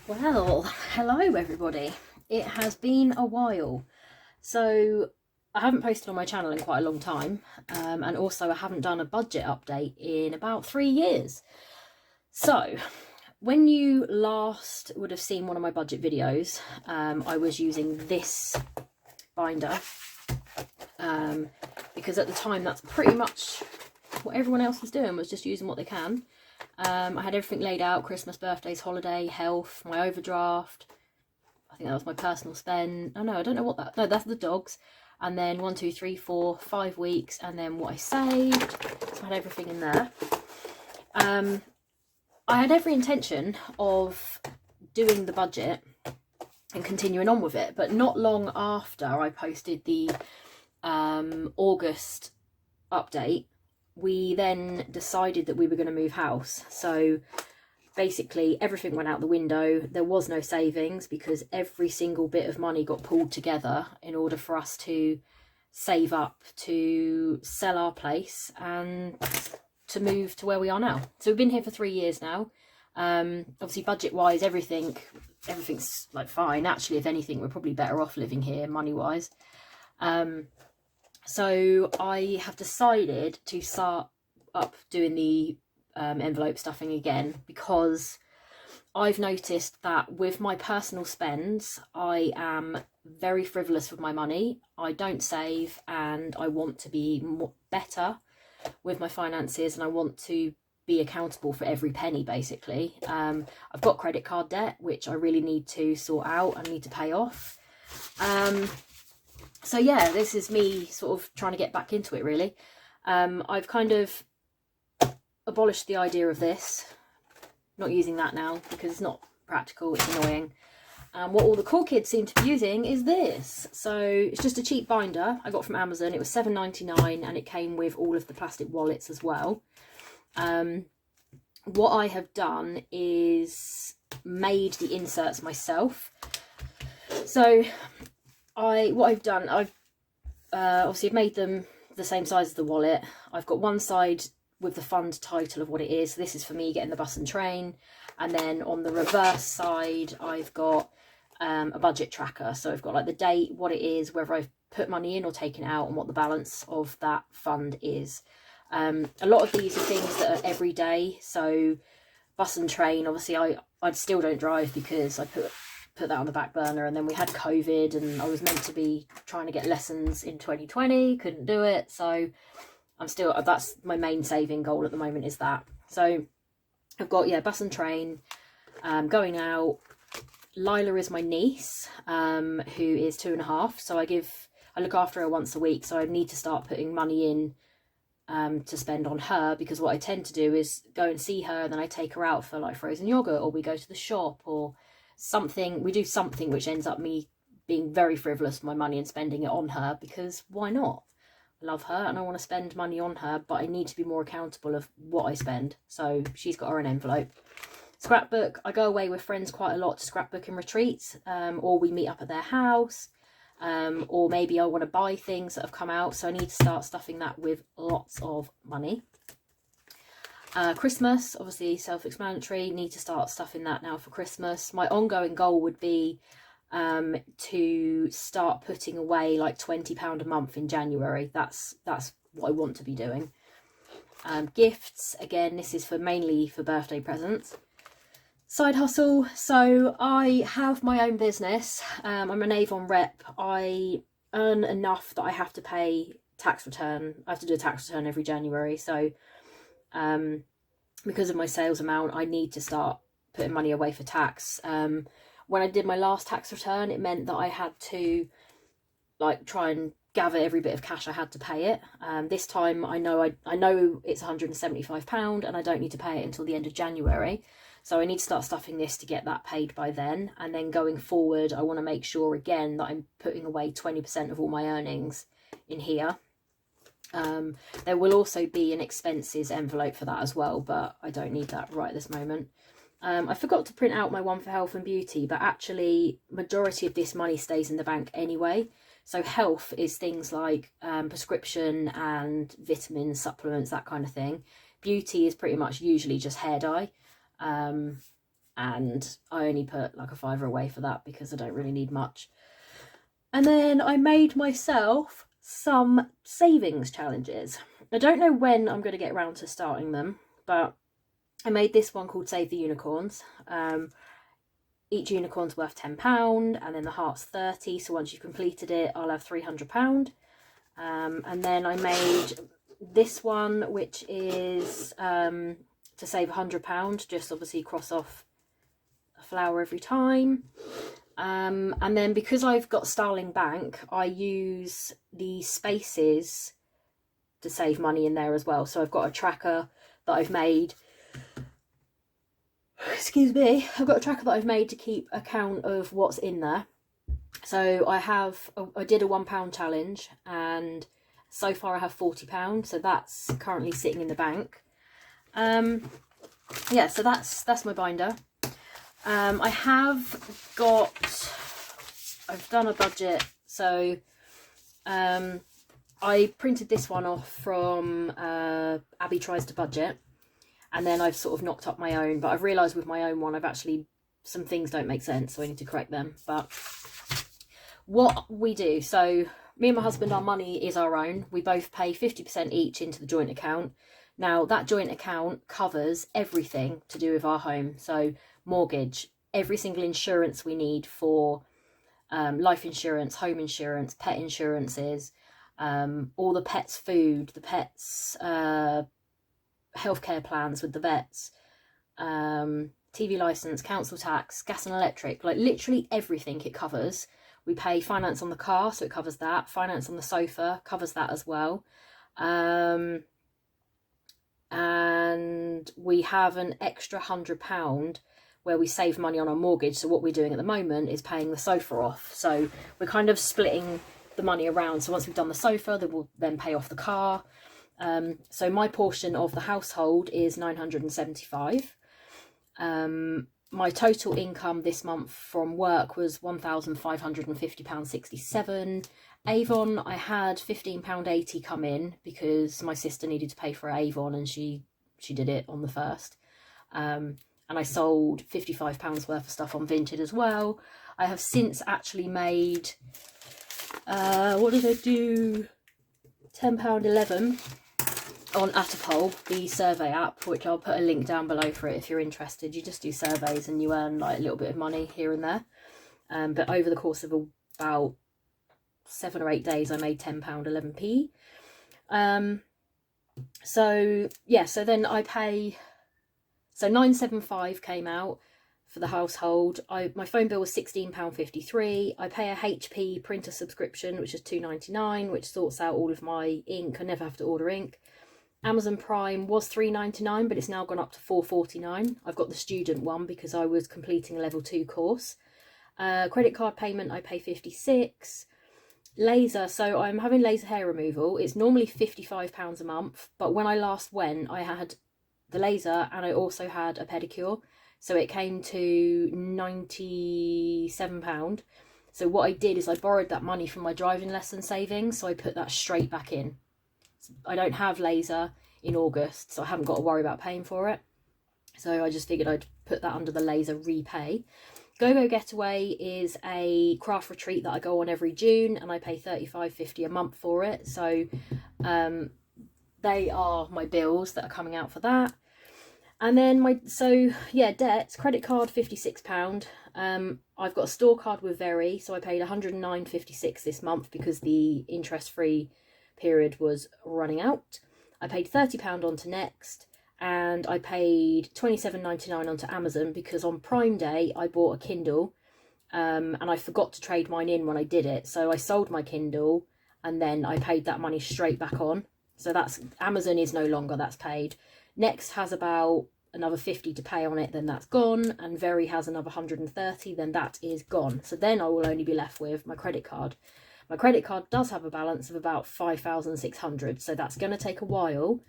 Well, hello everybody. It has been a while. So I haven't posted on my channel in quite a long time, and also I haven't done a budget update in about 3 years. So when you last would have seen one of my budget videos, I was using this binder, because at the time that's pretty much what everyone else was doing, was just using what they can. I had everything laid out: Christmas, birthdays, holiday, health, my overdraft. I think that was my personal spend. Oh no, I don't know what that... No, that's the dogs. And then 1, 2, 3, 4, 5 weeks, and then what I saved. So I had everything in there. I had every intention of doing the budget and continuing on with it, but not long after I posted the August update, we then decided that we were going to move house. So basically everything went out the window. There was no savings because every single bit of money got pulled together in order for us to save up to sell our place and to move to where we are now. So we've been here for 3 years now. Obviously budget wise, everything's like fine. Actually, if anything, we're probably better off living here money wise. So I have decided to start up doing the envelope stuffing again, because I've noticed that with my personal spends, I am very frivolous with my money. I don't save, and I want to be better with my finances, and I want to be accountable for every penny, basically. I've got credit card debt, which I really need to sort out. I need to pay off. So yeah, this is me sort of trying to get back into it, really. I've kind of abolished the idea of this, not using that now because it's not practical, it's annoying. What all the cool kids seem to be using is this. So it's just a cheap binder I got from Amazon. It was $7.99 and it came with all of the plastic wallets as well. What I have done is made the inserts myself. So I've obviously made them the same size as the wallet. I've got one side with the fund title of what it is. So this is for me getting the bus and train. And then on the reverse side, I've got a budget tracker. So I've got like the date, what it is, whether I've put money in or taken out, and what the balance of that fund is. A lot of these are things that are every day. So bus and train, obviously I still don't drive because I put that on the back burner, and then we had COVID and I was meant to be trying to get lessons in 2020, couldn't do it. So I'm still, that's my main saving goal at the moment, is that. So I've got, yeah, bus and train, going out. Lila is my niece, who is 2.5, so I look after her once a week, so I need to start putting money in to spend on her, because what I tend to do is go and see her, and then I take her out for like frozen yogurt, or we go to the shop, or something. We do something which ends up me being very frivolous with my money and spending it on her, because why not? I love her and I want to spend money on her, but I need to be more accountable of what I spend. So she's got her own envelope. Scrapbook, I go away with friends quite a lot to scrapbook and retreats, or we meet up at their house, or maybe I want to buy things that have come out, so I need to start stuffing that with lots of money. Christmas, obviously self-explanatory, need to start stuffing that now for Christmas. My ongoing goal would be to start putting away like £20 a month in January. That's what I want to be doing. Gifts, again, this is mainly for birthday presents. Side hustle, so I have my own business. I'm an Avon rep. I earn enough that I have to pay tax return. I have to do a tax return every January, so because of my sales amount, I need to start putting money away for tax. When I did my last tax return, it meant that I had to like try and gather every bit of cash I had to pay it. This time I know it's £175 and I don't need to pay it until the end of January. So I need to start stuffing this to get that paid by then. And then going forward, I want to make sure again that I'm putting away 20% of all my earnings in here. There will also be an expenses envelope for that as well, but I don't need that right this moment. I forgot to print out my one for health and beauty, but actually majority of this money stays in the bank anyway. So health is things like prescription and vitamins, supplements, that kind of thing. Beauty is pretty much usually just hair dye. and I only put like a £5 away for that because I don't really need much. And then I made myself some savings challenges. I don't know when I'm going to get around to starting them, but I made this one called Save the Unicorns. Each unicorn's worth £10, and then the heart's 30. So once you've completed it, I'll have £300. And then I made this one, which is to save £100. Just obviously cross off a flower every time. And then because I've got Starling Bank, I use the spaces to save money in there as well. So I've got a tracker that I've made. Excuse me. I've got a tracker that I've made to keep account of what's in there. So I did a £1 challenge, and so far I have £40. So that's currently sitting in the bank. Yeah, so that's my binder. I've done a budget, so I printed this one off from Abby Tries to Budget, and then I've sort of knocked up my own, but I've realised with my own one some things don't make sense, so I need to correct them. But what we do, so me and my husband, our money is our own. We both pay 50% each into the joint account. Now that joint account covers everything to do with our home, so mortgage, every single insurance we need for life insurance, home insurance, pet insurances, all the pets' food, the pets' healthcare plans with the vets, TV license, council tax, gas and electric, like literally everything it covers. We pay finance on the car, so it covers that. Finance on the sofa covers that as well. And we have an extra £100 where we save money on our mortgage. So what we're doing at the moment is paying the sofa off. So we're kind of splitting the money around. So once we've done the sofa, then we'll then pay off the car. So my portion of the household is £975. My total income this month from work was £1,550.67. Avon, I had £15.80 come in because my sister needed to pay for Avon, and she did it on the 1st. And I sold £55 worth of stuff on Vinted as well. I have since actually made, what did I do? £10.11 on Atapol, the survey app, which I'll put a link down below for it if you're interested. You just do surveys and you earn like a little bit of money here and there. But over the course of about 7 or 8 days, I made £10.11p. So yeah, so then I pay, so £975 came out for the household. My phone bill was £16.53. I pay a HP printer subscription, which is £2.99, which sorts out all of my ink. I never have to order ink. Amazon Prime was £3.99, but it's now gone up to £4.49. I've got the student one because I was completing a level 2 course. Credit card payment, I pay £56. Laser, so I'm having laser hair removal. It's normally £55 a month, but when I last went, I had the laser and I also had a pedicure, so it came to £97. So what I did is I borrowed that money from my driving lesson savings, so I put that straight back in. I don't have laser in August, so I haven't got to worry about paying for it. So I just figured I'd put that under the laser repay. Go-Go Getaway is a craft retreat that I go on every June, and I pay $35.50 a month for it. So they are my bills that are coming out for that. And then debts, credit card £56. I've got a store card with Very, so I paid £109.56 this month because the interest-free period was running out. I paid £30 onto Next, and I paid £27.99 onto Amazon because on Prime Day I bought a Kindle, and I forgot to trade mine in when I did it, so I sold my Kindle and then I paid that money straight back on. So that's, Amazon is no longer, that's paid. Next has about another 50 to pay on it, then that's gone, and Very has another 130, then that is gone. So then I will only be left with my credit card. My credit card does have a balance of about 5,600, so that's going to take a while,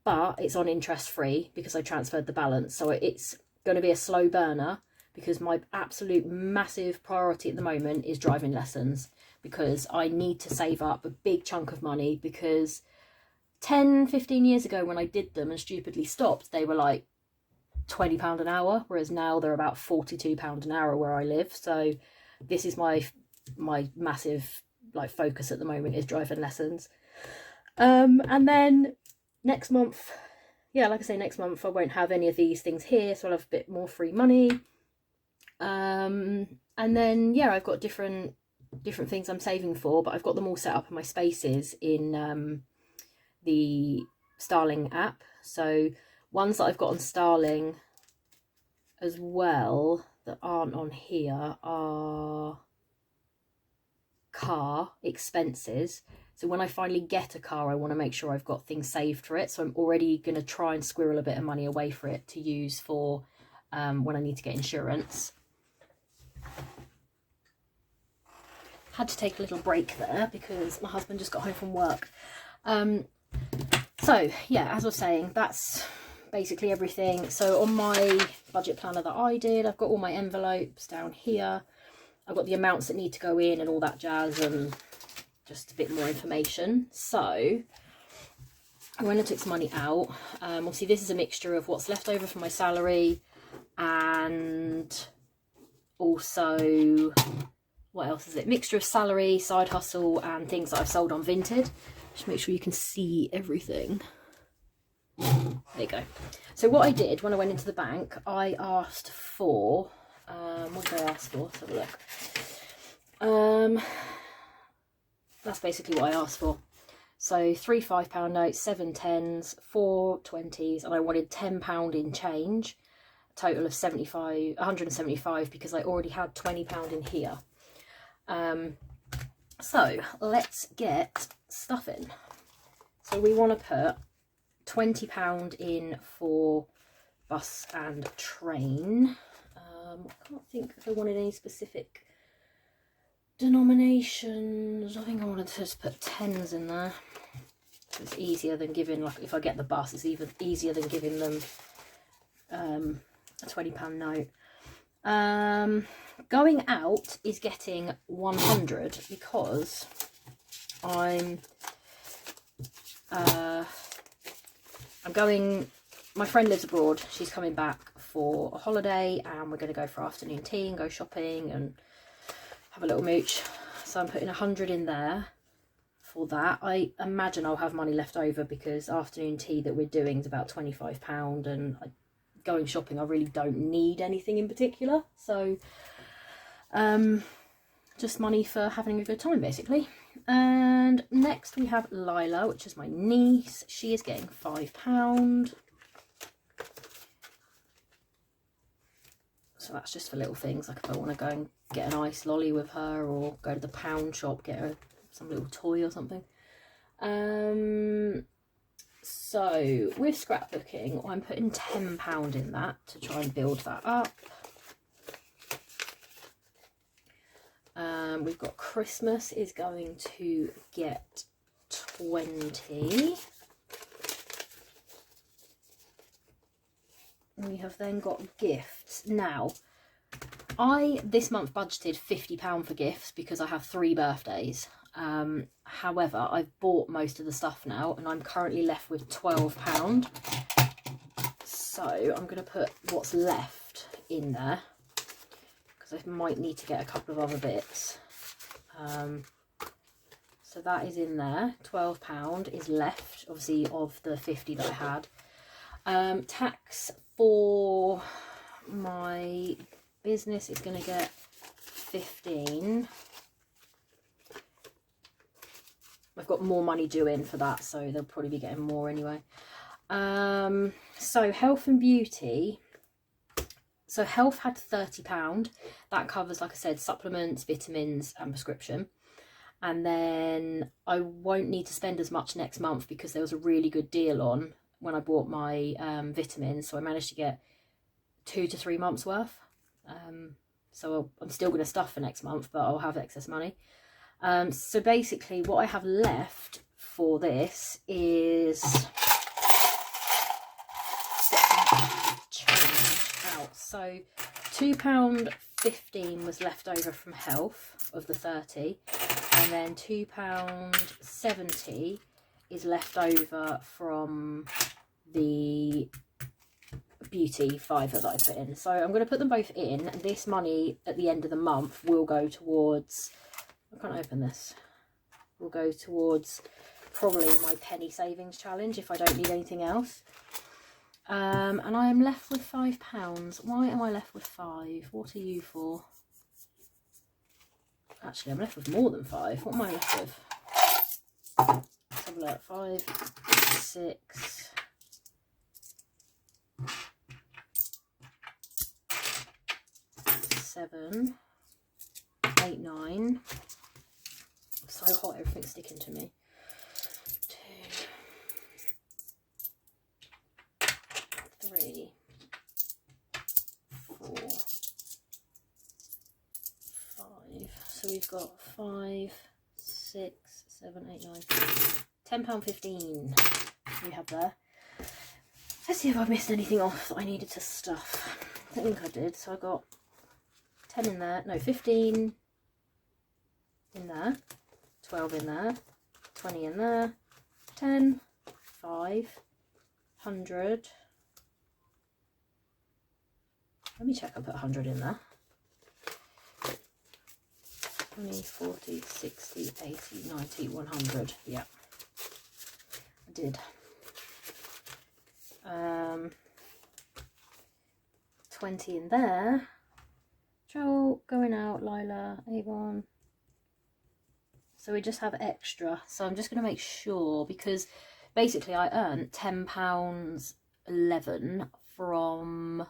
but it's on interest free because I transferred the balance. So it's going to be a slow burner because my absolute massive priority at the moment is driving lessons, because I need to save up a big chunk of money, because 10-15 years ago when I did them and stupidly stopped, they were like £20 an hour, whereas now they're about £42 an hour where I live. So this is my massive like focus at the moment, is driving lessons. And then next month, yeah, like I say, next month I won't have any of these things here, so I'll have a bit more free money. And then yeah, I've got different things I'm saving for, but I've got them all set up in my spaces in the Starling app. So ones that I've got on Starling as well that aren't on here are car expenses. So when I finally get a car, I want to make sure I've got things saved for it. So I'm already going to try and squirrel a bit of money away for it to use for when I need to get insurance. Had to take a little break there because my husband just got home from work. So yeah, as I was saying, that's basically everything. So on my budget planner that I did, I've got all my envelopes down here. I've got the amounts that need to go in and all that jazz, and just a bit more information. So when I took some money out, obviously this is a mixture of what's left over from my salary, and also, what else is it? Mixture of salary, side hustle, and things that I've sold on Vinted. Just make sure you can see everything. There you go. So what I did when I went into the bank, I asked for, what did I ask for? Let's have a look. That's basically what I asked for. So 3 £5 notes, 7 10s, 4 20s, and I wanted £10 in change. A total of 175 because I already had £20 in here. So let's get stuff in. So we want to put £20 in for bus and train. I can't think if I wanted any specific denominations. I think I wanted to just put tens in there. It's easier than giving, like if I get the bus, it's even easier than giving them a £20 note. Going out is getting 100 because I'm going, my friend lives abroad, she's coming back for a holiday, and we're going to go for afternoon tea and go shopping and have a little mooch. So I'm putting 100 in there for that. I imagine I'll have money left over because afternoon tea that we're doing is about £25, and going shopping I really don't need anything in particular, so just money for having a good time basically. And next we have Lila, which is my niece. She is getting £5. So that's just for little things, like if I want to go and get an ice lolly with her, or go to the pound shop, get her some little toy or something. So with scrapbooking, I'm putting £10 in that to try and build that up. We've got Christmas is going to get 20. We have then got gifts. Now, I this month budgeted £50 for gifts because I have 3 birthdays. However, I've bought most of the stuff now, and I'm currently left with £12. So I'm going to put what's left in there, because I might need to get a couple of other bits. So that is in there. £12 is left, obviously, of the 50 that I had. Tax for my business is going to get 15. I've got more money due in for that, so they'll probably be getting more anyway. So health and beauty. So health had £30. That covers, like I said, supplements, vitamins and prescription. And then I won't need to spend as much next month because there was a really good deal on when I bought my vitamins. So I managed to get 2 to 3 months worth. So I'm still going to stuff for next month, but I'll have excess money. So basically what I have left for this is change out. So £2.15 was left over from health of the 30, and then £2.70 is left over from the beauty fiver that I put in. So I'm going to put them both in, and this money at the end of the month will go towards, I can't open this, will go towards probably my penny savings challenge if I don't need anything else. And I am left with £5. Why am I left with 5? What are you for? Actually, I'm left with more than 5. What am I left with? Let's have a look. 5, 6, 7, 8, 9. It's so hot, everything's sticking to me. 2, 3, 4, 5. So we've got 5, 6, 7, 8, 9. £10.15 we have there. Let's see if I've missed anything off that I needed to stuff. I think I did. So I got 10 in there. No, 15 in there. 12 in there. 20 in there. 10, 5, 100. Let me check I put 100 in there. 20, 40, 60, 80, 90, 100. Yeah, I did. 20 in there. Joel, going out, Lila, Avon. So we just have extra. So I'm just going to make sure, because basically I earned £10.11 from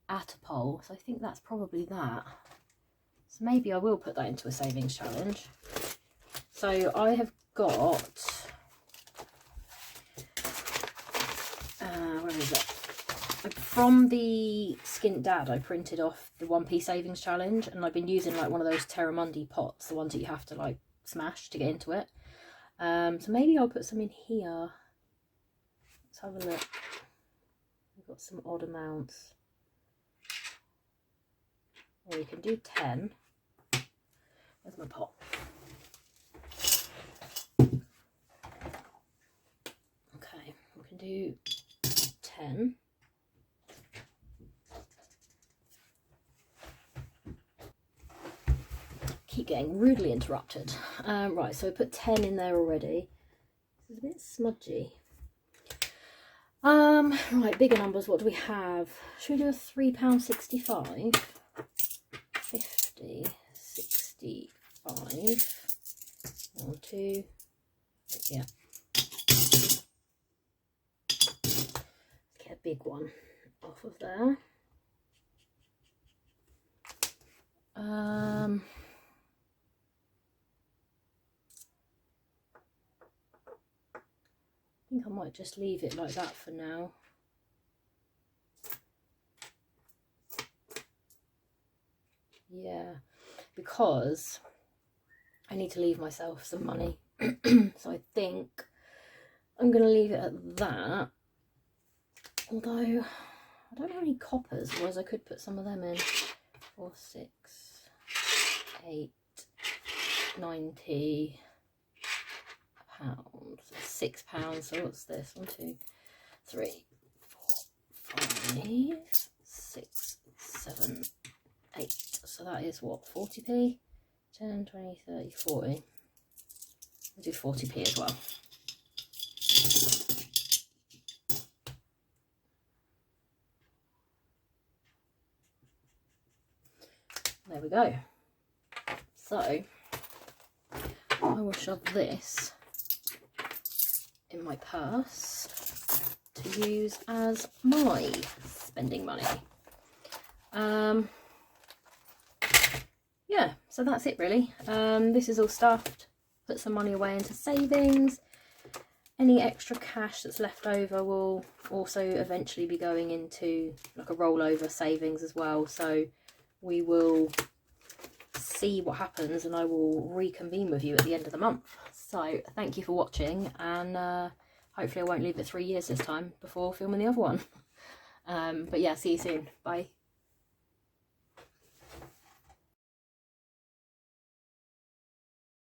Atapole. So I think that's probably that. So maybe I will put that into a savings challenge. So I have got, where is it? From the Skint Dad, I printed off the 1p savings challenge, and I've been using like one of those Terramundi pots, the ones that you have to like smash to get into it. So maybe I'll put some in here. Let's have a look. We've got some odd amounts. Or you can do 10. Where's my pot? Okay, we can do 10. Keep getting rudely interrupted. Right, so I put 10 in there already. This is a bit smudgy. Right, bigger numbers. What do we have? Should we do a £3.65? 50, 65. 1, 2. Yeah. Let's get a big one off of there. I think I might just leave it like that for now. Yeah, because I need to leave myself some money. So I think I'm going to leave it at that. Although I don't have any coppers, otherwise I could put some of them in. 4, 6, 8, 90 pounds. £6. So what's this? 1, 2, 3, 4, 5, 6, 7, 8. So that is what, 40p? 10, 20, 30, 40. I'll do 40p as well. There we go. So I will shove this in my purse to use as my spending money. Yeah, so that's it really. This is all stuffed. Put some money away into savings. Any extra cash that's left over will also eventually be going into like a rollover savings as well. So we will see what happens, and I will reconvene with you at the end of the month. So thank you for watching, and hopefully I won't leave it 3 years this time before filming the other one. But yeah, see you soon. Bye.